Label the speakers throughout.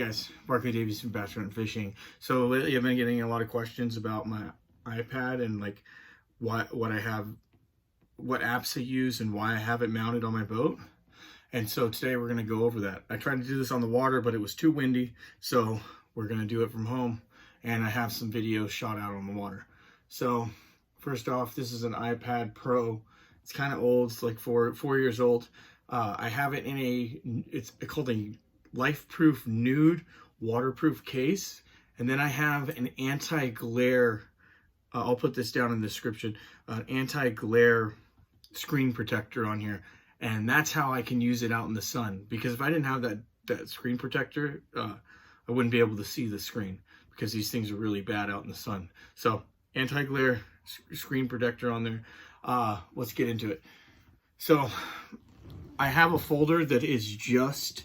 Speaker 1: guys, Barkley Davies from Bachelor and Fishing. So lately I've been getting a lot of questions about my iPad and like what I have, what apps I use and why I have it mounted on my boat. And so today we're going to go over that. I tried to do this on the water, but it was too windy. So we're going to do it from home. And I have some videos shot out on the water. So first off, this is an iPad Pro. It's kind of old. It's like four years old. I have it in it's called a Life-Proof Nude waterproof case. And then I have an anti-glare, I'll put this down in the description, an anti-glare screen protector on here. And that's how I can use it out in the sun. Because if I didn't have that screen protector, I wouldn't be able to see the screen because these things are really bad out in the sun. So anti-glare screen protector on there. Let's get into it. So I have a folder that is just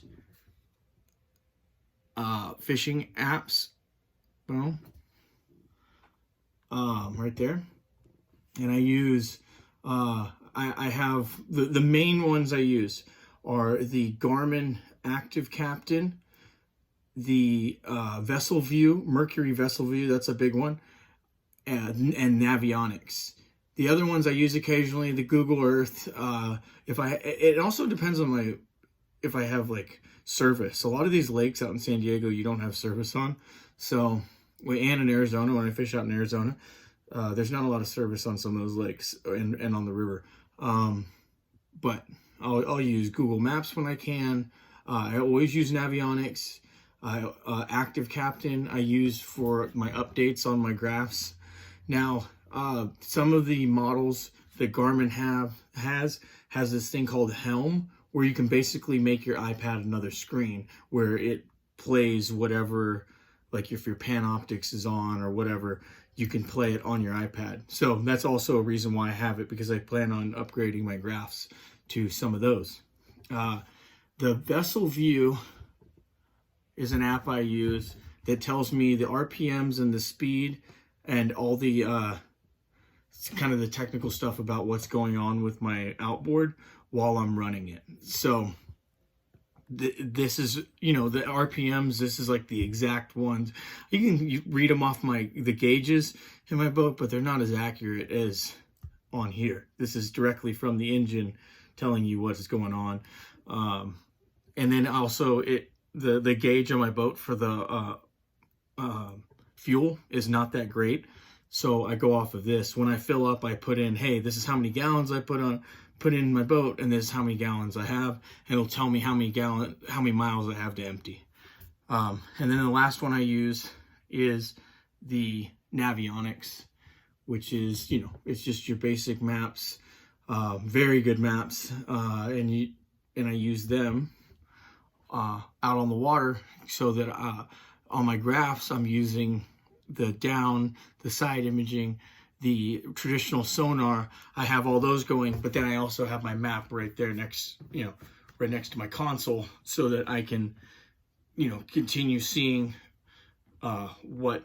Speaker 1: fishing apps. Well, right there. And I use, I have, the main ones I use are the Garmin Active Captain, the Vessel View, Mercury Vessel View, that's a big one, and Navionics. The other ones I use occasionally, the Google Earth. It also depends on if I have like service. A lot of these lakes out in San Diego, you don't have service on. So, and in Arizona, when I fish out in Arizona, there's not a lot of service on some of those lakes and on the river. But I'll use Google Maps when I can. I always use Navionics. Active Captain I use for my updates on my graphs. Now, some of the models that Garmin has this thing called Helm, where you can basically make your iPad another screen where it plays whatever, like if your Panoptics is on or whatever, you can play it on your iPad. So that's also a reason why I have it, because I plan on upgrading my graphs to some of those. The Vessel View is an app I use that tells me the RPMs and the speed and all the kind of the technical stuff about what's going on with my outboard while I'm running it. So this is, the RPMs, this is like the exact ones. You can read them off the gauges in my boat, but they're not as accurate as on here. This is directly from the engine telling you what is going on. And then also the gauge on my boat for the fuel is not that great. So I go off of this. When I fill up, I put in, hey, this is how many gallons I put in my boat, and this is how many gallons I have, and it'll tell me how many miles I have to empty. And then the last one I use is the Navionics, which is, it's just your basic maps, very good maps, and I use them out on the water so that on my graphs I'm using the side imaging, the traditional sonar. I have all those going, but then I also have my map right there next, right next to my console, so that I can, continue seeing what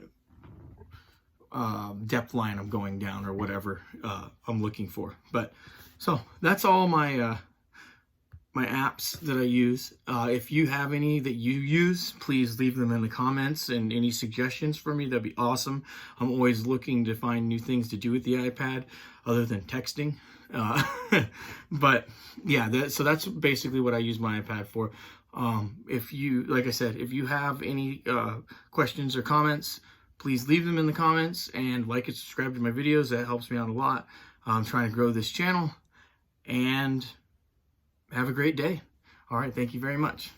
Speaker 1: depth line I'm going down or whatever I'm looking for. But so that's all my my apps that I use. If you have any that you use, please leave them in the comments, and any suggestions for me, that'd be awesome. I'm always looking to find new things to do with the iPad other than texting. But yeah, so that's basically what I use my iPad for. If you, like I said, if you have any questions or comments, please leave them in the comments, and like and subscribe to my videos. That helps me out a lot. I'm trying to grow this channel, and have a great day. All right, thank you very much.